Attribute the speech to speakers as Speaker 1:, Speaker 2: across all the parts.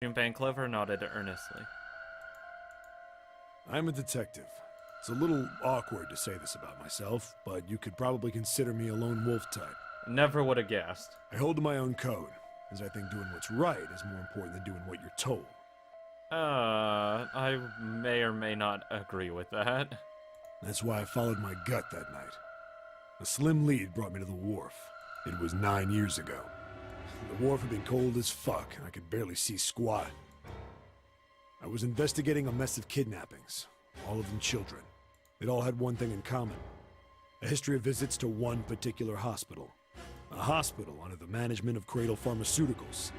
Speaker 1: Junpei Clover nodded earnestly.
Speaker 2: I'm a detective. It's a little awkward to say this about myself, but you could probably consider me a lone wolf type.
Speaker 1: Never would have guessed.
Speaker 2: I hold to my own code, as I think doing what's right is more important than doing what you're told.
Speaker 1: I may or may not agree with that.
Speaker 2: That's why I followed my gut that night. A slim lead brought me to the wharf. It was 9 years ago. The wharf had been cold as fuck, and I could barely see squat. I was investigating a mess of kidnappings, all of them children. They'd all had one thing in common. A history of visits to one particular hospital. A hospital under the management of Cradle Pharmaceuticals.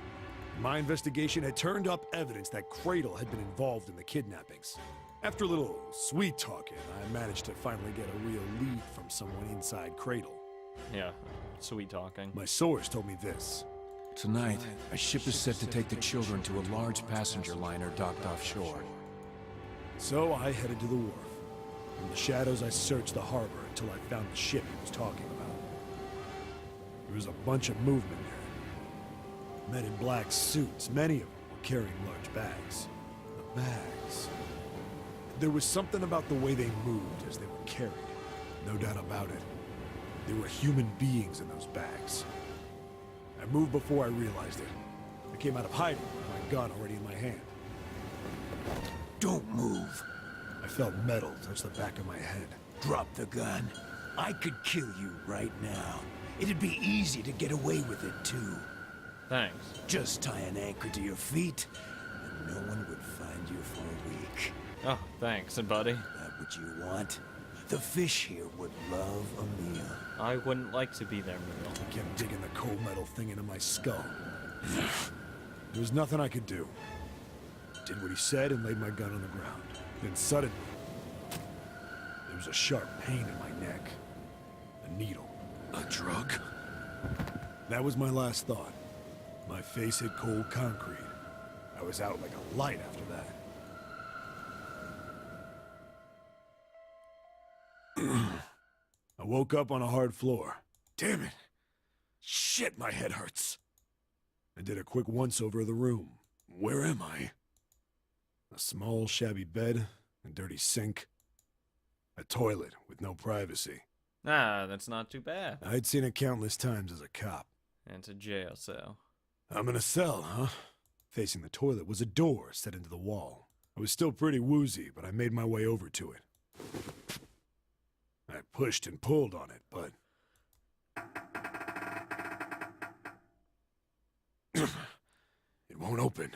Speaker 2: My investigation had turned up evidence that Cradle had been involved in the kidnappings. After a little sweet talking, I managed to finally get a real lead from someone inside Cradle.
Speaker 1: Yeah, sweet talking.
Speaker 2: My source told me this.
Speaker 3: Tonight, a ship is set to take the children to a large passenger liner docked offshore.
Speaker 2: So I headed to the wharf. In the shadows, I searched the harbor until I found the ship he was talking about. There was a bunch of movement there. Men in black suits, many of them were carrying large bags. The bags. There was something about the way they moved as they were carried. No doubt about it. There were human beings in those bags. I moved before I realized it. I came out of hiding with my gun already in my hand.
Speaker 4: Don't move.
Speaker 2: I felt metal touch the back of my head.
Speaker 4: Drop the gun. I could kill you right now. It'd be easy to get away with it, too.
Speaker 1: Thanks.
Speaker 4: Just tie an anchor to your feet, and no one would find you for a week.
Speaker 1: Oh, thanks, buddy.
Speaker 4: That what you want? The fish here would love a meal.
Speaker 1: I wouldn't like to be their meal.
Speaker 2: I kept digging the cold metal thing into my skull. There was nothing I could do. Did what he said and laid my gun on the ground. Then suddenly, there was a sharp pain in my neck. A needle.
Speaker 4: A drug?
Speaker 2: That was my last thought. My face hit cold concrete. I was out like a light after that. I woke up on a hard floor. Damn it! Shit, my head hurts. I did a quick once-over of the room. Where am I? A small, shabby bed, a dirty sink, a toilet with no privacy.
Speaker 1: Ah, that's not too bad.
Speaker 2: I'd seen it countless times as a cop.
Speaker 1: And it's a jail cell.
Speaker 2: I'm in a cell, huh? Facing the toilet was a door set into the wall. I was still pretty woozy, but I made my way over to it. I pushed and pulled on it, but... it won't open.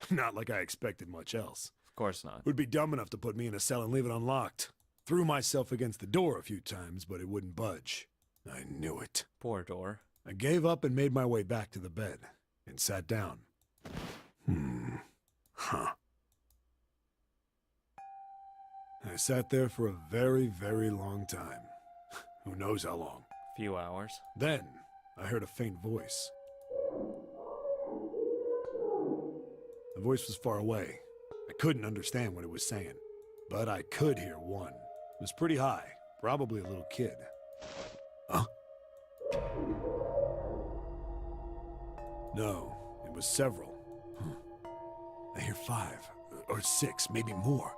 Speaker 2: Not like I expected much else.
Speaker 1: Of course not.
Speaker 2: Would be dumb enough to put me in a cell and leave it unlocked. Threw myself against the door a few times, but it wouldn't budge. I knew it.
Speaker 1: Poor door.
Speaker 2: I gave up and made my way back to the bed, and sat down. Huh. I sat there for a very, very long time. Who knows how long.
Speaker 1: Few hours.
Speaker 2: Then, I heard a faint voice. The voice was far away. I couldn't understand what it was saying, but I could hear one. It was pretty high, probably a little kid. Huh? No, it was several. I hear 5, or 6, maybe more.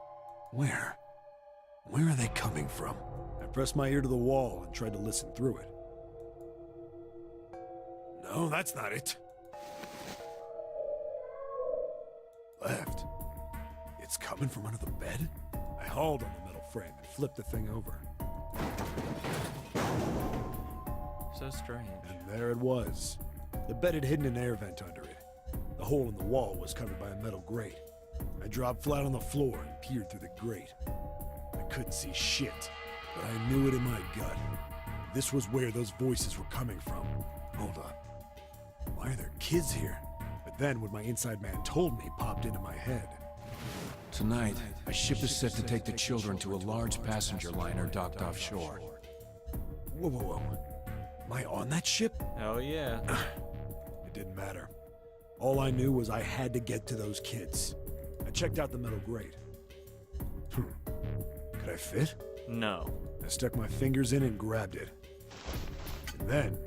Speaker 2: Where? Where are they coming from? I pressed my ear to the wall and tried to listen through it. No, that's not it. Left. It's coming from under the bed? I hauled on the metal frame and flipped the thing over.
Speaker 1: So strange.
Speaker 2: And there it was. The bed had hidden an air vent under it. The hole in the wall was covered by a metal grate. I dropped flat on the floor and peered through the grate. I couldn't see shit, but I knew it in my gut. This was where those voices were coming from. Hold up. Why are there kids here? But then what my inside man told me popped into my head.
Speaker 3: Tonight, a ship is set to take the children to a large passenger liner docked offshore.
Speaker 2: Whoa, whoa, whoa. Am I on that ship?
Speaker 1: Hell yeah.
Speaker 2: It didn't matter. All I knew was I had to get to those kids. I checked out the metal grate. Could I fit?
Speaker 1: No.
Speaker 2: I stuck my fingers in and grabbed it. And then...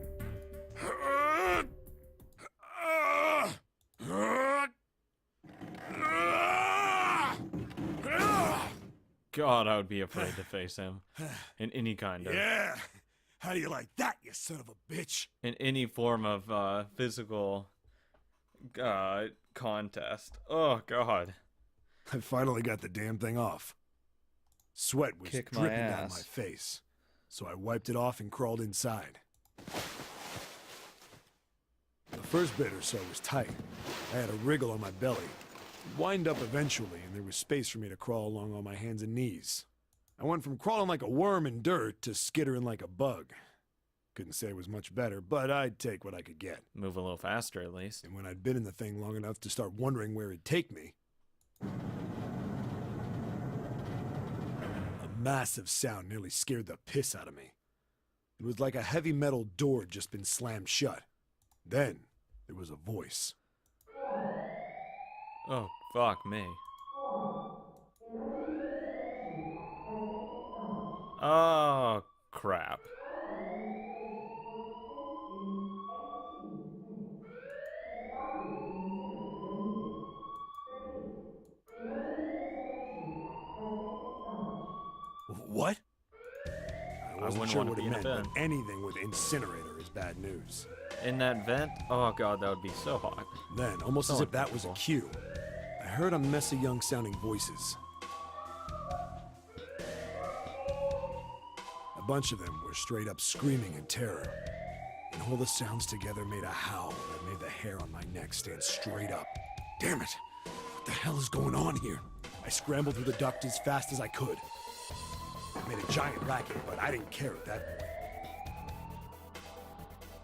Speaker 1: God, I would be afraid to face him in any kind of,
Speaker 2: Yeah! How do you like that, you son of a bitch?
Speaker 1: in any form of physical contest. Oh God.
Speaker 2: I finally got the damn thing off. Sweat was
Speaker 1: Kick my
Speaker 2: dripping down
Speaker 1: ass.
Speaker 2: my face, so I wiped it off and crawled inside. The first bit or so was tight. I had a wriggle on my belly. It wind up eventually, and there was space for me to crawl along on my hands and knees. I went from crawling like a worm in dirt to skittering like a bug. Couldn't say it was much better, but I'd take what I could get.
Speaker 1: Move a little faster at least.
Speaker 2: And when I'd been in the thing long enough to start wondering where it'd take me, a massive sound nearly scared the piss out of me. It was like a heavy metal door had just been slammed shut. Then, there was a voice.
Speaker 1: Oh, fuck me. Oh, crap.
Speaker 2: What? I wasn't
Speaker 1: wouldn't
Speaker 2: sure
Speaker 1: wanna
Speaker 2: what
Speaker 1: be
Speaker 2: it
Speaker 1: in a
Speaker 2: meant, but
Speaker 1: bin.
Speaker 2: anything with incinerator is bad news.
Speaker 1: In that vent? Oh God, that would be so hot.
Speaker 2: Then, almost
Speaker 1: So
Speaker 2: as if that was a
Speaker 1: uncomfortable.
Speaker 2: cue, I heard a mess of young-sounding voices. A bunch of them were straight up screaming in terror, and all the sounds together made a howl that made the hair on my neck stand straight up. Damn it! What the hell is going on here? I scrambled through the duct as fast as I could. It made a giant racket, but I didn't care at that point.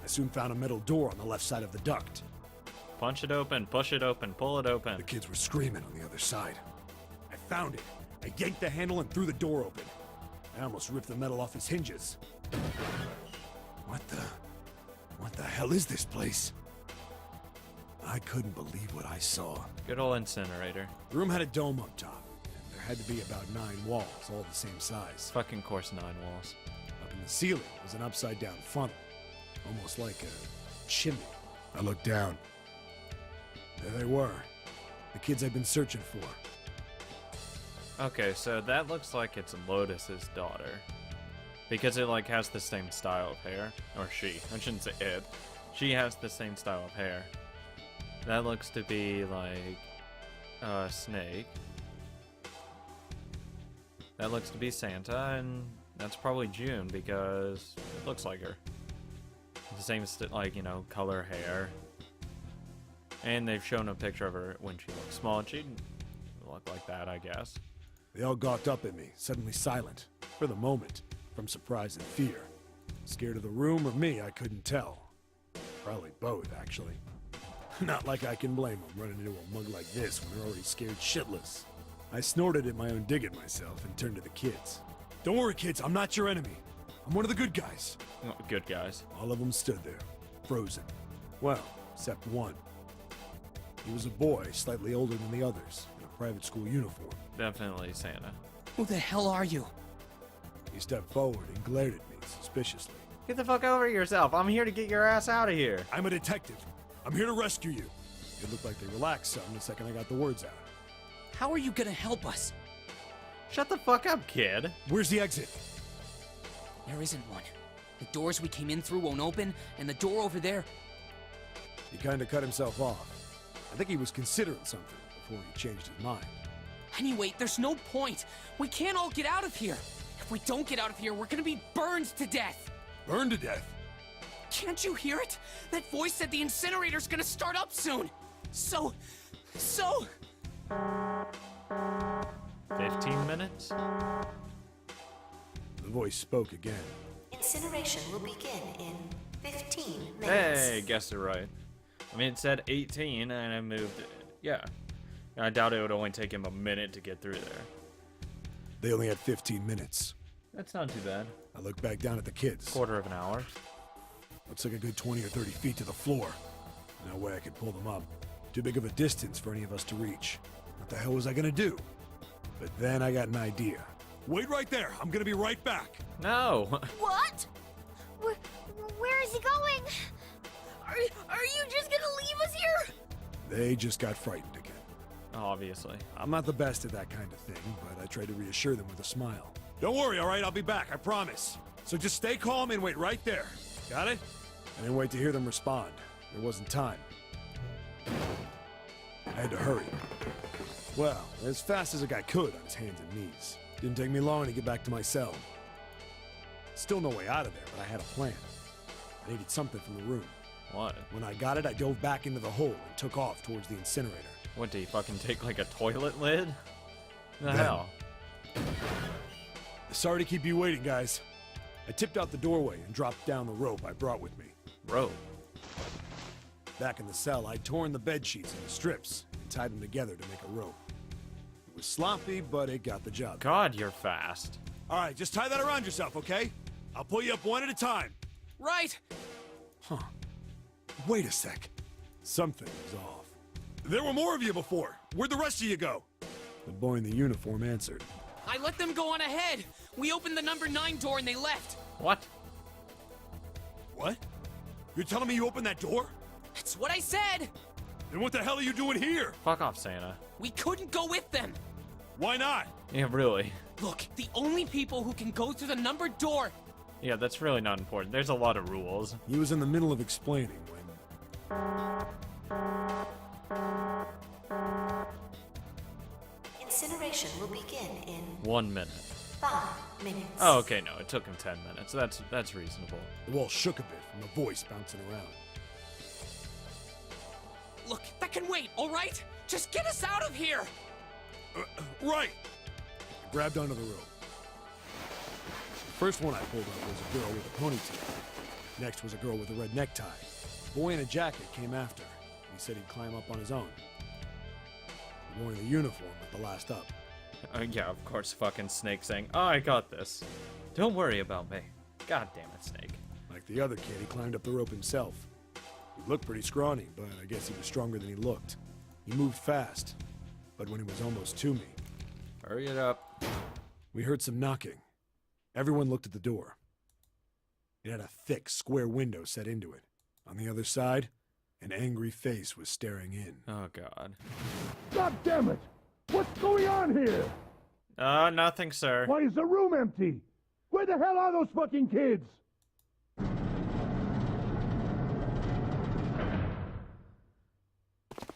Speaker 2: I soon found a metal door on the left side of the duct.
Speaker 1: Punch it open, push it open, pull it open.
Speaker 2: The kids were screaming on the other side. I found it. I yanked the handle and threw the door open. I almost ripped the metal off its hinges. What the hell is this place? I couldn't believe what I saw.
Speaker 1: Good old incinerator.
Speaker 2: The room had a dome up top. And there had to be about 9 walls, all the same size.
Speaker 1: Fucking course 9 walls.
Speaker 2: Up in the ceiling was an upside-down funnel, almost like a chimney. I looked down. There they were, the kids I'd been searching for.
Speaker 1: Okay, so that looks like it's Lotus's daughter. Because it like has the same style of hair. Or she. I shouldn't say it. She has the same style of hair. That looks to be like Snake. That looks to be Santa, and that's probably June because it looks like her. The same like, you know, color hair. And they've shown a picture of her when she looks small, and she didn't look like that, I guess.
Speaker 2: They all gawked up at me, suddenly silent, for the moment, from surprise and fear. Scared of the room or me, I couldn't tell. Probably both, actually. Not like I can blame them running into a mug like this when they're already scared shitless. I snorted at my own dig at myself and turned to the kids. Don't worry, kids, I'm not your enemy. I'm one of the good guys.
Speaker 1: Oh, good guys.
Speaker 2: All of them stood there, frozen. Well, except one. He was a boy, slightly older than the others, in a private school uniform.
Speaker 1: Definitely Santa.
Speaker 5: Who the hell are you?
Speaker 2: He stepped forward and glared at me suspiciously.
Speaker 1: Get the fuck over yourself. I'm here to get your ass out of here.
Speaker 2: I'm a detective. I'm here to rescue you. It looked like they relaxed some the second I got the words out.
Speaker 5: How are you gonna help us?
Speaker 1: Shut the fuck up, kid.
Speaker 2: Where's the exit?
Speaker 5: There isn't one. The doors we came in through won't open, and the door over there...
Speaker 2: He kind of cut himself off. I think he was considering something before he changed his mind.
Speaker 5: Anyway, there's no point. We can't all get out of here. If we don't get out of here, we're gonna be burned to death.
Speaker 2: Burned to death?
Speaker 5: Can't you hear it? That voice said the incinerator's gonna start up soon. So...
Speaker 1: 15 minutes?
Speaker 2: The voice spoke again.
Speaker 6: Incineration will begin in 15 minutes.
Speaker 1: Hey, guessed it right. I mean, it said 18, and I moved it. Yeah. I doubt it would only take him a minute to get through there.
Speaker 2: They only had 15 minutes.
Speaker 1: That's not too bad.
Speaker 2: I looked back down at the kids.
Speaker 1: Quarter of an hour.
Speaker 2: Looks like a good 20 or 30 feet to the floor. No way I could pull them up. Too big of a distance for any of us to reach. What the hell was I gonna do? But then I got an idea. Wait right there. I'm gonna be right back.
Speaker 1: No.
Speaker 7: What? Where is he going? Are you just gonna leave us here?
Speaker 2: They just got frightened again.
Speaker 1: obviously.
Speaker 2: I'm not the best at that kind of thing, but I tried to reassure them with a smile. Don't worry, all right? I'll be back, I promise. So just stay calm and wait right there. Got it? I didn't wait to hear them respond. There wasn't time. I had to hurry. Well, as fast as a guy could on his hands and knees. Didn't take me long to get back to my cell. Still no way out of there, but I had a plan. I needed something from the room.
Speaker 1: What?
Speaker 2: When I got it, I dove back into the hole and took off towards the incinerator.
Speaker 1: What, do you fucking take like a toilet lid? The
Speaker 2: Then-
Speaker 1: hell?
Speaker 2: Sorry to keep you waiting, guys. I tipped out the doorway and dropped down the rope I brought with me.
Speaker 1: Rope.
Speaker 2: Back in the cell, I'd torn the bed sheets into strips and tied them together to make a rope. It was sloppy, but it got the job.
Speaker 1: God, you're fast.
Speaker 2: All right, just tie that around yourself, okay? I'll pull you up one at a time.
Speaker 5: Right.
Speaker 2: Wait a sec. Something was off. There were more of you before. Where'd the rest of you go? The boy in the uniform answered.
Speaker 5: I let them go on ahead. We opened the number 9 door and they left.
Speaker 1: What?
Speaker 2: What? You're telling me you opened that door?
Speaker 5: That's what I said.
Speaker 2: Then what the hell are you doing here?
Speaker 1: Fuck off, Santa.
Speaker 5: We couldn't go with them.
Speaker 2: Why not?
Speaker 1: Yeah, really.
Speaker 5: Look, the only people who can go through the numbered door.
Speaker 1: Yeah, that's really not important. There's a lot of rules.
Speaker 2: He was in the middle of explaining when...
Speaker 6: Incineration will begin in
Speaker 1: 1 minute.
Speaker 6: 5 minutes.
Speaker 1: Oh, okay, no, it took him 10 minutes. That's reasonable.
Speaker 2: The wall shook a bit from the voice bouncing around.
Speaker 5: Look, that can wait, all right? Just get us out of here.
Speaker 2: Right! I grabbed onto the rope. The first one I pulled up was a girl with a ponytail. Next was a girl with a red necktie. A boy in a jacket came after. He said he'd climb up on his own. The boy in the uniform at the last up.
Speaker 1: Yeah, of course, fucking Snake saying, "Oh, I got this. Don't worry about me." God damn it, Snake.
Speaker 2: Like the other kid, he climbed up the rope himself. He looked pretty scrawny, but I guess he was stronger than he looked. He moved fast, but when he was almost to me,
Speaker 1: Hurry it up.
Speaker 2: we heard some knocking. Everyone looked at the door. It had a thick, square window set into it. On the other side, an angry face was staring in.
Speaker 1: Oh, God.
Speaker 8: God damn it! What's going on here?
Speaker 1: Nothing, sir.
Speaker 8: Why is the room empty? Where the hell are those fucking kids?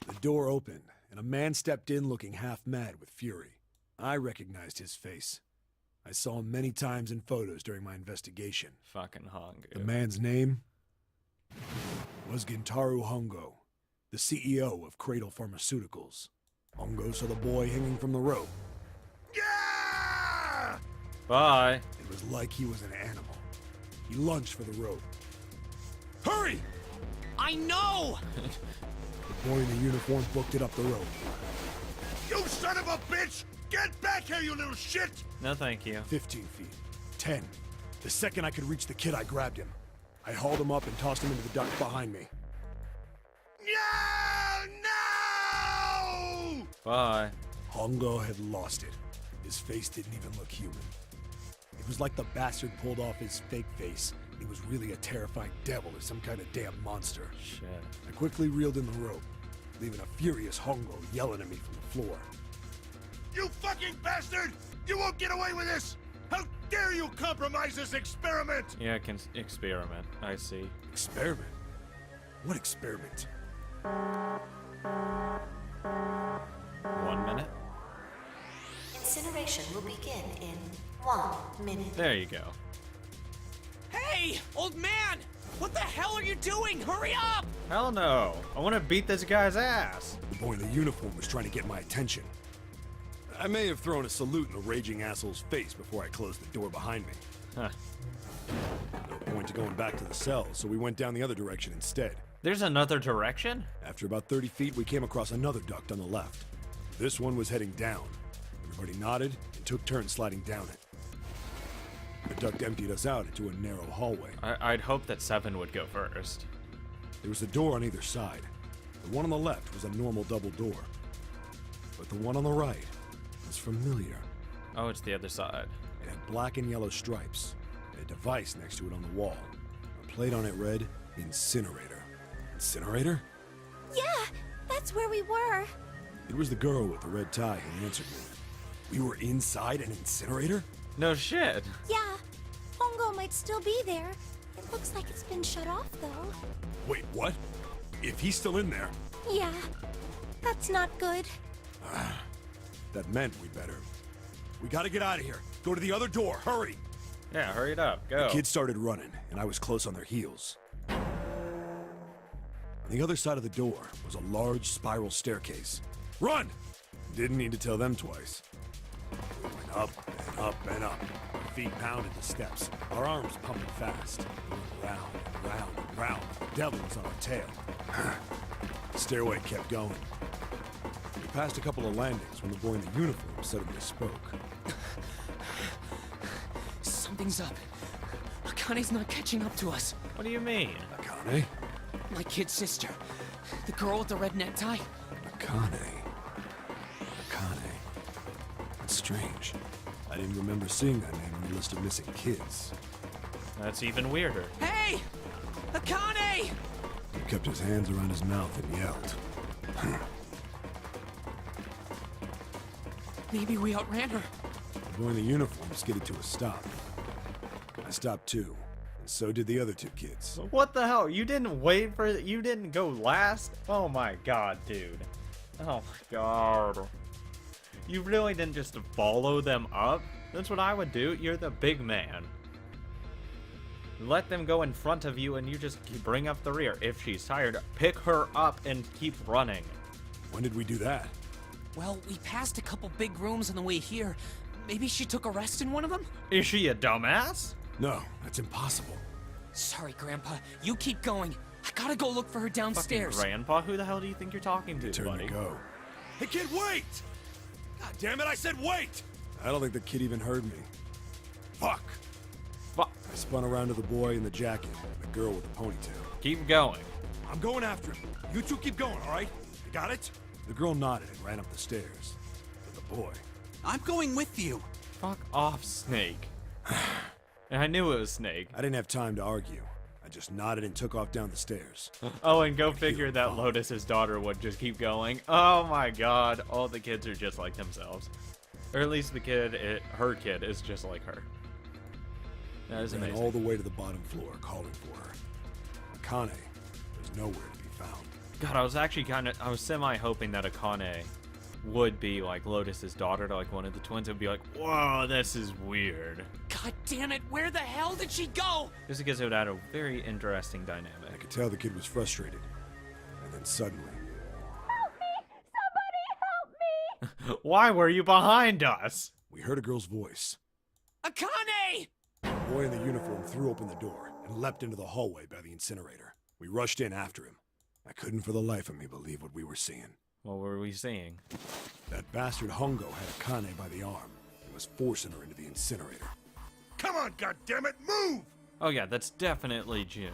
Speaker 2: The door opened, and a man stepped in looking half mad with fury. I recognized his face. I saw him many times in photos during my investigation.
Speaker 1: Fucking hung.
Speaker 2: The man's name was Gintaro Hongo, the CEO of Cradle Pharmaceuticals. Hongo saw the boy hanging from the rope. Yeah!
Speaker 1: Bye.
Speaker 2: It was like he was an animal. He lunged for the rope. Hurry!
Speaker 5: I know.
Speaker 2: The boy in the uniform booked it up the rope.
Speaker 8: You son of a bitch! Get back here, you little shit!
Speaker 1: No, thank you.
Speaker 2: 15 feet. 10. The second I could reach the kid, I grabbed him. I hauled him up and tossed him into the duct behind me.
Speaker 8: No! No!
Speaker 1: Bye.
Speaker 2: Hongo had lost it. His face didn't even look human. It was like the bastard pulled off his fake face. He was really a terrifying devil or some kind of damn monster.
Speaker 1: Shit.
Speaker 2: I quickly reeled in the rope, leaving a furious Hongo yelling at me from the floor.
Speaker 8: You fucking bastard! You won't get away with this! How dare you compromise this experiment!
Speaker 1: Yeah, I can experiment. I see.
Speaker 2: Experiment? What experiment?
Speaker 1: 1 minute.
Speaker 6: Incineration will begin in 1 minute.
Speaker 1: There you go.
Speaker 5: Hey, old man! What the hell are you doing? Hurry up!
Speaker 1: Hell no. I want to beat this guy's ass.
Speaker 2: The boy in the uniform was trying to get my attention. I may have thrown a salute in the raging asshole's face before I closed the door behind me.
Speaker 1: Huh.
Speaker 2: No point to going back to the cell, so we went down the other direction instead.
Speaker 1: There's another direction?
Speaker 2: After about 30 feet, we came across another duct on the left. This one was heading down. Everybody nodded and took turns sliding down it. The duct emptied us out into a narrow hallway.
Speaker 1: I'd hope that 7 would go first.
Speaker 2: There was a door on either side. The one on the left was a normal double door. But the one on the right was familiar.
Speaker 1: Oh, it's the other side.
Speaker 2: It had black and yellow stripes, and a device next to it on the wall. A plate on it read, Incinerator. Incinerator?
Speaker 7: Yeah, that's where we were.
Speaker 2: It was the girl with the red tie who answered me. We were inside an incinerator?
Speaker 1: No shit.
Speaker 7: Yeah, Hongo might still be there. It looks like it's been shut off, though.
Speaker 2: Wait, what? If he's still in there,
Speaker 7: Yeah, that's not good.
Speaker 2: that meant we better. We gotta get out of here. Go to the other door, hurry!
Speaker 1: Yeah, hurry it up. Go.
Speaker 2: Kids started running, and I was close on their heels. On the other side of the door was a large spiral staircase. Run! Didn't need to tell them twice. We went up and up and up. Our feet pounded the steps, our arms pumping fast. We went round and round and round. The devil was on our tail. The stairway kept going. We passed a couple of landings when the boy in the uniform suddenly spoke.
Speaker 5: Something's up. Akane's not catching up to us.
Speaker 1: What do you mean?
Speaker 2: Akane?
Speaker 5: My kid's sister. The girl with the red necktie.
Speaker 2: Akane. Akane. That's strange. I didn't remember seeing that name on the list of missing kids.
Speaker 1: That's even weirder.
Speaker 5: Hey! Akane!
Speaker 2: He kept his hands around his mouth and yelled.
Speaker 5: Maybe we outran her.
Speaker 2: The boy in the uniform skidded to a stop. I stopped too, and so did the other two kids.
Speaker 1: What the hell? You didn't wait for you didn't go last? Oh my god, dude. Oh my god. You really didn't just follow them up? That's what I would do. You're the big man. Let them go in front of you and you just bring up the rear. If she's tired, pick her up and keep running.
Speaker 2: When did we do that?
Speaker 5: Well, we passed a couple big rooms on the way here. Maybe she took a rest in one of them?
Speaker 1: Is she a dumbass?
Speaker 2: No, that's impossible.
Speaker 5: Sorry, Grandpa. You keep going. I gotta go look for her downstairs.
Speaker 1: Fucking grandpa, who the hell do you think you're talking to,
Speaker 2: Turn
Speaker 1: buddy?
Speaker 2: to go.
Speaker 8: Hey, kid, wait! God damn it, I said wait!
Speaker 2: I don't think the kid even heard me.
Speaker 8: Fuck!
Speaker 1: Fuck.
Speaker 2: I spun around to the boy in the jacket and the girl with the ponytail.
Speaker 1: Keep going.
Speaker 8: I'm going after him. You two keep going, all right? You got it?
Speaker 2: The girl nodded and ran up the stairs. But the boy,
Speaker 4: I'm going with you.
Speaker 1: Fuck off, Snake. And I knew it was Snake.
Speaker 2: I didn't have time to argue. I just nodded and took off down the stairs.
Speaker 1: Oh, and go figure that Lotus's daughter would just keep going. Oh my god, all the kids are just like themselves. Or at least the kid, her kid, is just like her. That is
Speaker 2: Ran
Speaker 1: amazing.
Speaker 2: all the way to the bottom floor, calling for her. Akane was nowhere to be found.
Speaker 1: God, I was actually I was semi-hoping that Akane would be like Lotus's daughter to like one of the twins. It would be like, whoa, this is weird.
Speaker 5: God damn it, where the hell did she go?
Speaker 1: Just because it would add a very interesting
Speaker 2: I
Speaker 1: dynamic.
Speaker 2: could tell the kid was frustrated. And then suddenly,
Speaker 1: Why were you behind us?
Speaker 2: we heard a girl's voice.
Speaker 5: Akane!
Speaker 2: The boy in the uniform threw open the door and leapt into the hallway by the incinerator. We rushed in after him. I couldn't for the life of me believe what we were seeing.
Speaker 1: What were we seeing?
Speaker 2: That bastard Hongo had Akane by the arm and was forcing her into the incinerator.
Speaker 8: Come on, goddammit, move!
Speaker 1: Oh yeah, that's definitely June.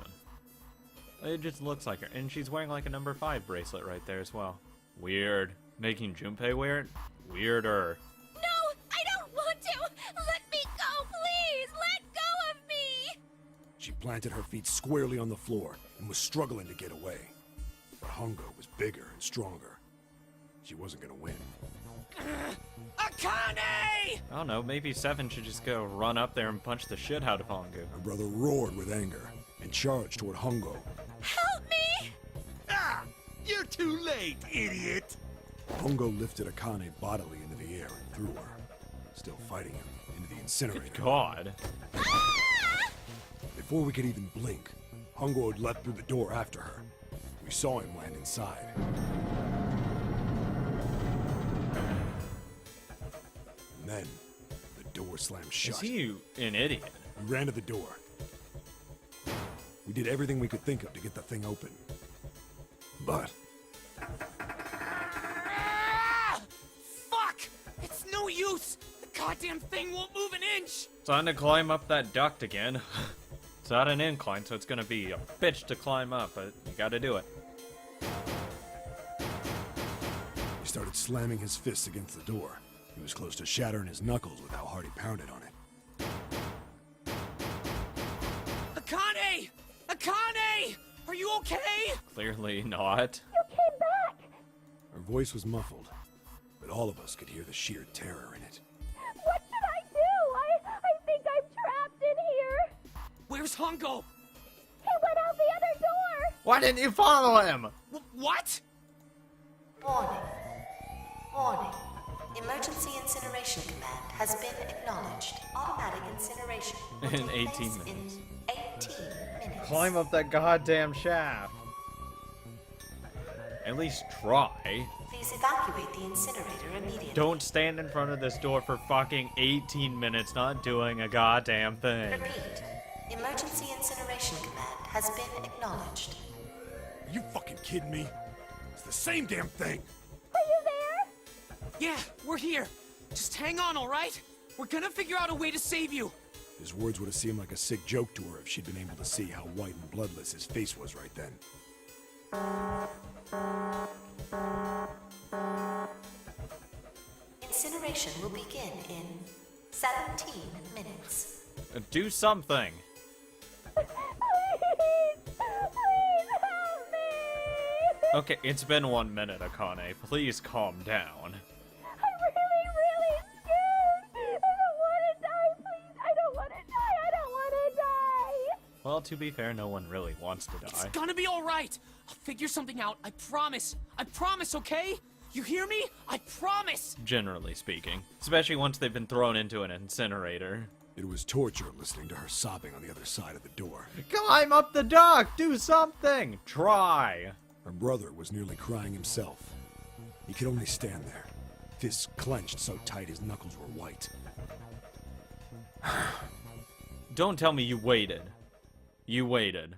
Speaker 1: It just looks like her. And she's wearing like a number 5 bracelet right there as well. Weird. Making Junpei wear it? Weirder.
Speaker 7: No, I don't want to! Let me go, please! Let go of me!
Speaker 2: She planted her feet squarely on the floor and was struggling to get away. But Hongo was bigger and stronger. She wasn't gonna win.
Speaker 5: Akane!
Speaker 1: I don't know, maybe Seven should just go run up there and punch the shit out of Hongu.
Speaker 2: My brother roared with anger and charged toward Hongo.
Speaker 7: Help me!
Speaker 8: Ah! You're too late, idiot!
Speaker 2: Hongo lifted Akane bodily into the air and threw her, still fighting him, into the incinerator.
Speaker 1: God.
Speaker 2: Before we could even blink, Hongo had leapt through the door after her. We saw him land inside. And then, the door slammed shut.
Speaker 1: Is he an idiot?
Speaker 2: We ran to the door. We did everything we could think of to get the thing open. But
Speaker 5: Ah! Fuck! It's no use! The goddamn thing won't move an inch!
Speaker 1: Time to climb up that duct again. It's not an incline, so it's gonna be a bitch to climb up, but you gotta do it.
Speaker 2: he started slamming his fists against the door. He was close to shattering his knuckles with how hard he pounded on it.
Speaker 5: Akane! Akane! Are you okay?
Speaker 1: Clearly not.
Speaker 2: Her voice was muffled, all of us could hear the sheer terror in it.
Speaker 7: What should I do? I think I'm trapped in here.
Speaker 5: Where's Hongo?
Speaker 7: He went out the other door.
Speaker 1: Why didn't you follow him?
Speaker 5: What?
Speaker 6: Warning. Warning. Emergency incineration command has been acknowledged. Automatic incineration will
Speaker 1: In
Speaker 6: take
Speaker 1: 18
Speaker 6: place
Speaker 1: minutes.
Speaker 6: in 18 minutes.
Speaker 1: Climb up that goddamn shaft. At least try.
Speaker 6: Please evacuate the incinerator immediately.
Speaker 1: Don't stand in front of this door for fucking 18 minutes not doing a goddamn thing.
Speaker 6: Repeat. Emergency incineration command has been acknowledged.
Speaker 2: Are you fucking kidding me? It's the same damn thing!
Speaker 7: Are you there?
Speaker 5: Yeah, we're here. Just hang on, all right? We're gonna figure out a way to save you.
Speaker 2: His words would have seemed like a sick joke to her if she'd been able to see how white and bloodless his face was right then.
Speaker 6: Incineration will begin in 17 minutes.
Speaker 1: Do something.
Speaker 7: Please help me.
Speaker 1: Okay, it's been 1 minute, Akane. Please calm down.
Speaker 7: I'm really scared. I don't want to die, please. I don't want to die. I don't want to die.
Speaker 1: Well, to be fair, no one really wants to
Speaker 5: It's
Speaker 1: die.
Speaker 5: gonna be all right. I'll figure something out. I promise. I promise, okay? You hear me? I promise.
Speaker 1: Generally speaking. Especially once they've been thrown into an incinerator.
Speaker 2: It was torture listening to her sobbing on the other side of the door.
Speaker 1: Climb up the dock! Do something! Try!
Speaker 2: Her brother was nearly crying himself. He could only stand there, fists clenched so tight his knuckles were white.
Speaker 1: Don't tell me you waited. You waited.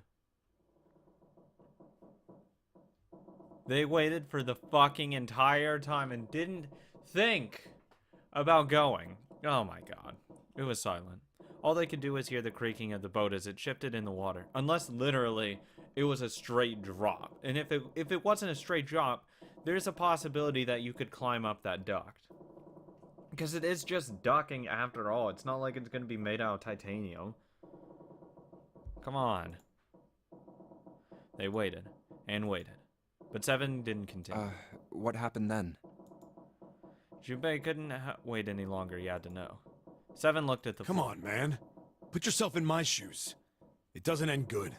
Speaker 1: They waited for the fucking entire time and didn't think about going. Oh my god. It was silent. All they could do was hear the creaking of the boat as it shifted in the water. Unless literally it was a straight drop. And if it wasn't a straight drop, there's a possibility that you could climb up that duct. Because it is just ducking after all. It's not like it's going to be made out of titanium. Come on. They waited and waited. But Seven didn't continue.
Speaker 9: What happened then?
Speaker 1: Junpei couldn't wait any longer, he had to know. Seven looked at the
Speaker 2: Come
Speaker 1: floor.
Speaker 2: on, man. Put yourself in my shoes. It doesn't end good.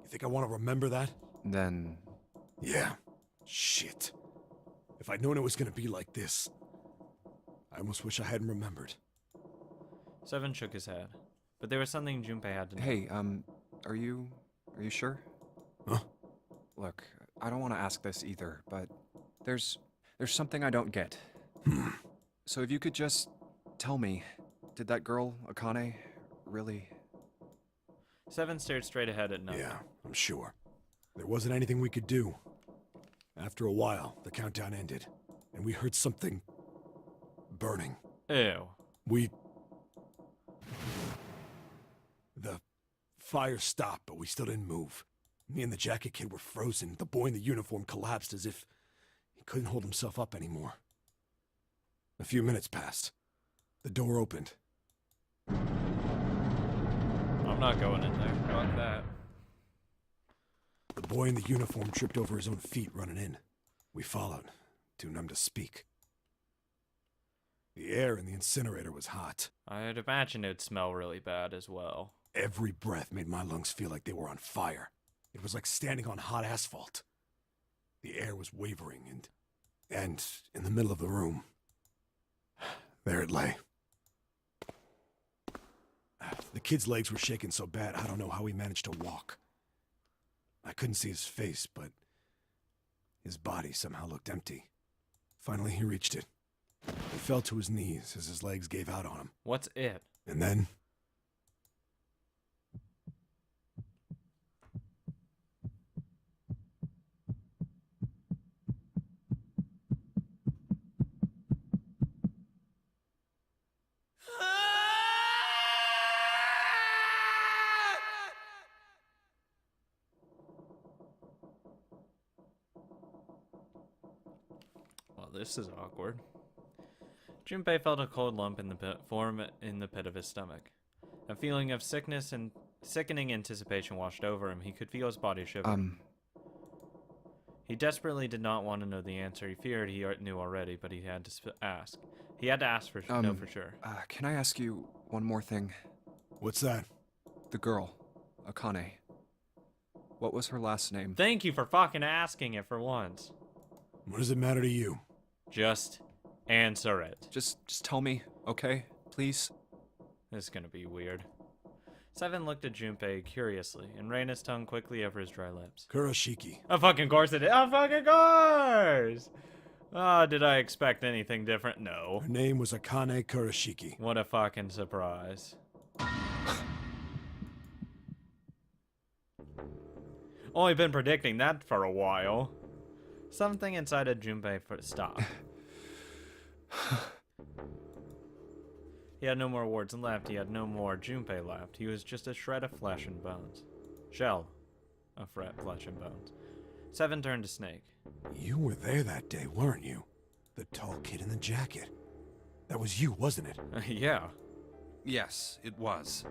Speaker 2: You think I want to remember that?
Speaker 9: Then...
Speaker 2: Yeah. Shit. If I'd known it was gonna be like this, I almost wish I hadn't remembered.
Speaker 1: Seven shook his head. But there was something Junpei had to know.
Speaker 9: Hey, are you sure?
Speaker 2: Huh?
Speaker 9: Look, I don't want to ask this either, but there's something I don't get. So if you could just tell me, did that girl, Akane, really...
Speaker 1: Seven stared straight ahead at nothing.
Speaker 2: Yeah, I'm sure. There wasn't anything we could do. After a while, the countdown ended, and we heard something burning.
Speaker 1: Ew.
Speaker 2: The fire stopped, but we still didn't move. Me and the jacket kid were frozen. The boy in the uniform collapsed as if he couldn't hold himself up anymore. A few minutes passed. The door opened.
Speaker 1: I'm not going in there. Fuck that.
Speaker 2: The boy in the uniform tripped over his own feet running in. We followed, too numb to speak. The air in the incinerator was hot.
Speaker 1: I'd imagine it'd smell really bad as well.
Speaker 2: Every breath made my lungs feel like they were on fire. It was like standing on hot asphalt. The air was wavering, and in the middle of the room, there it lay. The kid's legs were shaking so bad, I don't know how he managed to walk. I couldn't see his face, but his body somehow looked empty. Finally, he reached it. He fell to his knees as his legs gave out on him.
Speaker 1: What's it?
Speaker 2: And then...
Speaker 1: Well, this is awkward. Junpei felt a cold lump in the form in the pit of his stomach. A feeling of sickness and sickening anticipation washed over him. He could feel his body shiver. He desperately did not want to know the answer. He feared he knew already, but he had to ask. He had to ask for know for sure.
Speaker 9: Can I ask you one more thing?
Speaker 2: What's that?
Speaker 9: The girl, Akane. What was her last name?
Speaker 1: Thank you for fucking asking it for once.
Speaker 2: What does it matter to you?
Speaker 1: Just answer it.
Speaker 9: Just tell me, okay? Please?
Speaker 1: This is gonna be weird. Seven looked at Junpei curiously and ran his tongue quickly over his dry lips.
Speaker 2: Kurashiki.
Speaker 1: Of fucking course it is. Of fucking course! Ah, did I expect anything different? No.
Speaker 2: Her name was Akane Kurashiki.
Speaker 1: What a fucking surprise. Only been predicting that for a while. Something inside of Junpei stopped. He had no more words left. He had no more Junpei left. He was just a shred of flesh and bones. Shell of flesh and bones. Seven turned to Snake.
Speaker 2: You were there that day, weren't you? The tall kid in the jacket. That was you, wasn't it?
Speaker 1: Yeah,
Speaker 10: Yes, it was.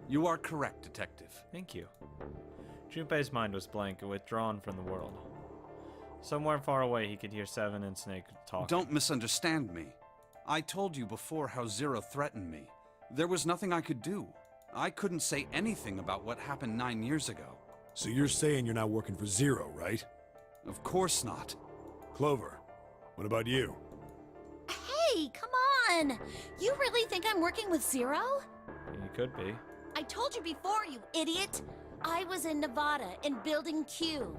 Speaker 10: You are correct, Detective.
Speaker 1: thank you. Junpei's mind was blank and withdrawn from the world. Somewhere far away, he could hear Seven and Snake talking.
Speaker 10: Don't misunderstand me. I told you before how Zero threatened me. There was nothing I could do. I couldn't say anything about what happened 9 years ago.
Speaker 2: So you're saying you're not working for Zero, right?
Speaker 10: Of course not.
Speaker 2: Clover, what about you?
Speaker 7: Hey, come on! You really think I'm working with Zero?
Speaker 1: You could be.
Speaker 7: I told you before, you idiot! I was in Nevada, in Building Q.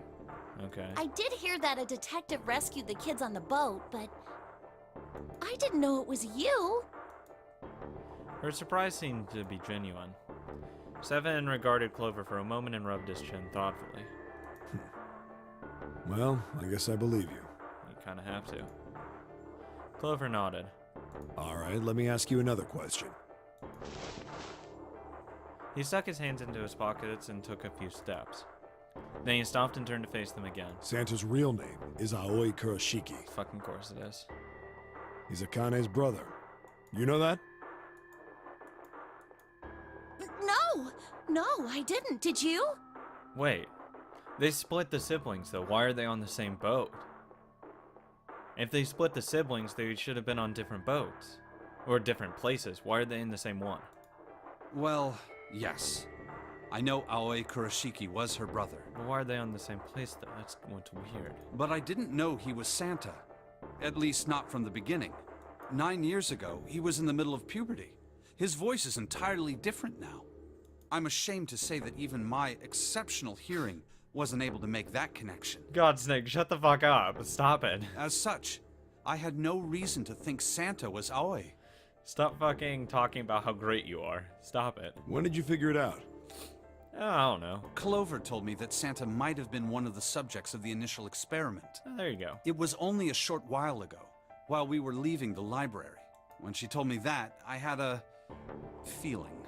Speaker 1: Okay.
Speaker 7: I did hear that a detective rescued the kids on the boat, but I didn't know it was you.
Speaker 1: Her surprise seemed to be genuine. Seven regarded Clover for a moment and rubbed his chin thoughtfully.
Speaker 2: Well, I guess I believe you.
Speaker 1: You kind of have to. Clover nodded.
Speaker 2: All right, let me ask you another question.
Speaker 1: He stuck his hands into his pockets and took a few steps. Then he stopped and turned to face them again.
Speaker 2: Santa's real name is Aoi Kurashiki.
Speaker 1: Fucking course it is.
Speaker 2: He's Akane's brother. You know that?
Speaker 7: No, I didn't. Did you?
Speaker 1: Wait. They split the siblings, though. Why are they on the same boat? If they split the siblings, they should have been on different boats. Or different places. Why are they in the same one?
Speaker 10: Well, yes. I know Aoi Kurashiki was her brother.
Speaker 1: But why are they on the same place, though? That's what's weird.
Speaker 10: But I didn't know he was Santa. At least not from the beginning. 9 years ago, he was in the middle of puberty. His voice is entirely different now. I'm ashamed to say that even my exceptional hearing wasn't able to make that connection.
Speaker 1: God, Snake, shut the fuck up. Stop it.
Speaker 10: As such, I had no reason to think Santa was Aoi.
Speaker 1: Stop fucking talking about how great you are. Stop it.
Speaker 2: When did you figure it out?
Speaker 1: Oh, I don't know.
Speaker 10: Clover told me that Santa might have been one of the subjects of the initial experiment.
Speaker 1: Oh, there you go.
Speaker 10: It was only a short while ago, while we were leaving the library. When she told me that, I had a feeling.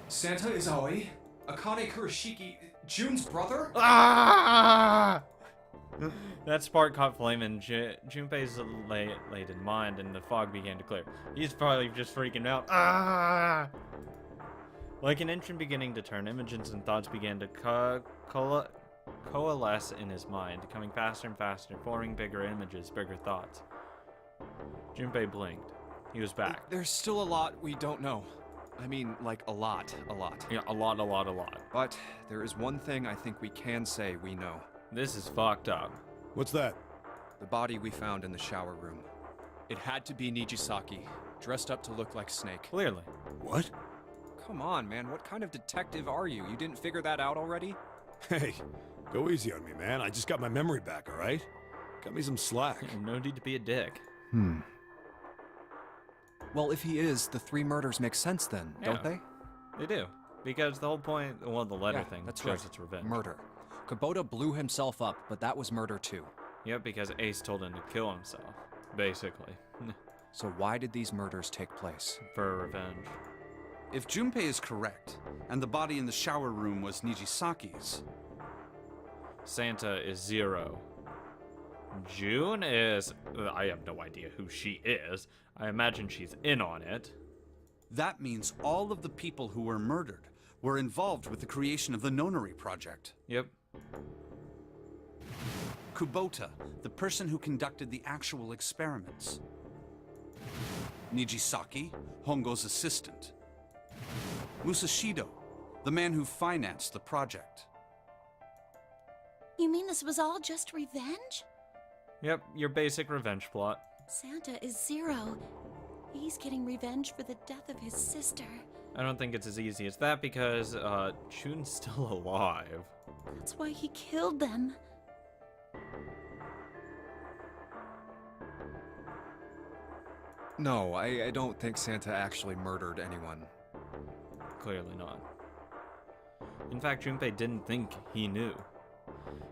Speaker 9: Santa is Aoi? Akane Kurashiki, June's brother?
Speaker 1: Ah! That spark caught flame in Junpei's laden mind, and the fog began to clear. He's probably just freaking out. Ah! Like an engine beginning to turn, images and thoughts began to coalesce in his mind, coming faster and faster, forming bigger images, bigger thoughts. Junpei blinked. He was back.
Speaker 9: There's still a lot we don't know. I mean, like, a lot.
Speaker 1: Yeah, a lot.
Speaker 9: But there is one thing I think we can say we know.
Speaker 1: This is fucked up.
Speaker 2: What's that?
Speaker 9: The body we found in the shower room. It had to be Nijisaki, dressed up to look like Snake.
Speaker 1: Clearly.
Speaker 2: What?
Speaker 9: Come on, man, what kind of detective are you? You didn't figure that out already?
Speaker 2: Hey, go easy on me, man. I just got my memory back, all right? Cut me some slack.
Speaker 1: No need to be a dick.
Speaker 9: Well, if he is, the 3 murders make sense then, don't they?
Speaker 1: They do. Because the whole point, well, the letter thing
Speaker 9: that's
Speaker 1: shows
Speaker 9: right.
Speaker 1: it's revenge.
Speaker 9: Murder. Kubota blew himself up, but that was murder too.
Speaker 1: Yep, because Ace told him to kill himself, basically.
Speaker 9: So why did these murders take place?
Speaker 1: For revenge.
Speaker 10: If Junpei is correct, and the body in the shower room was Nijisaki's,
Speaker 1: Santa is Zero. June is... I have no idea who she is. I imagine she's in on it.
Speaker 10: that means all of the people who were murdered were involved with the creation of the Nonary Project.
Speaker 1: Yep.
Speaker 10: Kubota, the person who conducted the actual experiments. Nijisaki, Hongo's assistant. Musashido, the man who financed the project.
Speaker 7: You mean this was all just revenge?
Speaker 1: Yep, your basic revenge plot.
Speaker 7: Santa is Zero. He's getting revenge for the death of his sister.
Speaker 1: I don't think it's as easy as that because, Jun's still alive.
Speaker 7: That's why he killed them.
Speaker 9: No, I don't think Santa actually murdered anyone.
Speaker 1: Clearly not. In fact, Junpei didn't think he knew.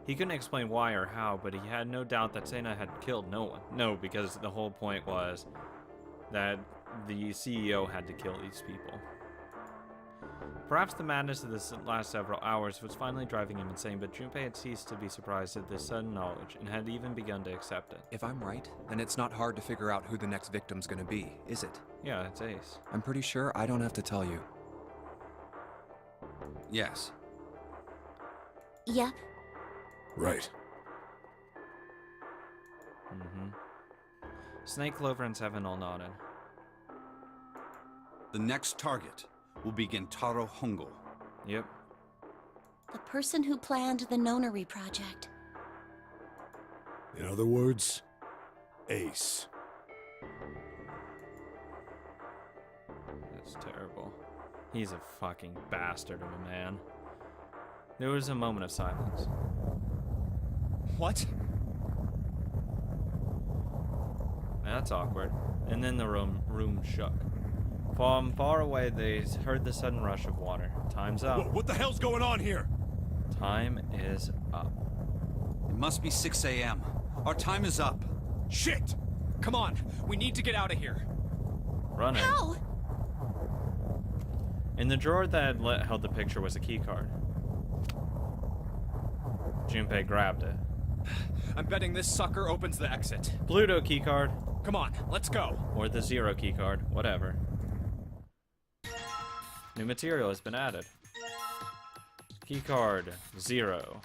Speaker 1: He couldn't explain why or how, but he had no doubt that Santa had killed no one. No, because the whole point was that the CEO had to kill these people. Perhaps the madness of the last several hours was finally driving him insane, but Junpei had ceased to be surprised at this sudden knowledge and had even begun to accept it.
Speaker 9: If I'm right, then it's not hard to figure out who the next victim's gonna be, is it?
Speaker 1: Yeah, it's Ace.
Speaker 9: I'm pretty sure I don't have to tell you.
Speaker 10: Yes.
Speaker 7: Yep.
Speaker 2: Right.
Speaker 1: Snake, Clover, and Seven all nodded.
Speaker 10: The next target will be Gentaro Hongo.
Speaker 1: Yep.
Speaker 7: The person who planned the Nonary project.
Speaker 2: In other words, Ace.
Speaker 1: That's terrible. He's a fucking bastard of a man. There was a moment of silence.
Speaker 9: What?
Speaker 1: That's awkward. And then the room shook. From far away, they heard the sudden rush of water. Time's up.
Speaker 8: What the hell's going on here?
Speaker 1: Time is up.
Speaker 10: It must be 6 a.m. Our time is up.
Speaker 8: Shit!
Speaker 9: Come on, we need to get out of here.
Speaker 1: Running.
Speaker 7: How?
Speaker 1: In the drawer that held the picture was a key card. Junpei grabbed it.
Speaker 9: I'm betting this sucker opens the exit.
Speaker 1: Pluto key card.
Speaker 9: Come on, let's go.
Speaker 1: Or the Zero key card. Whatever. New material has been added. Key card 0.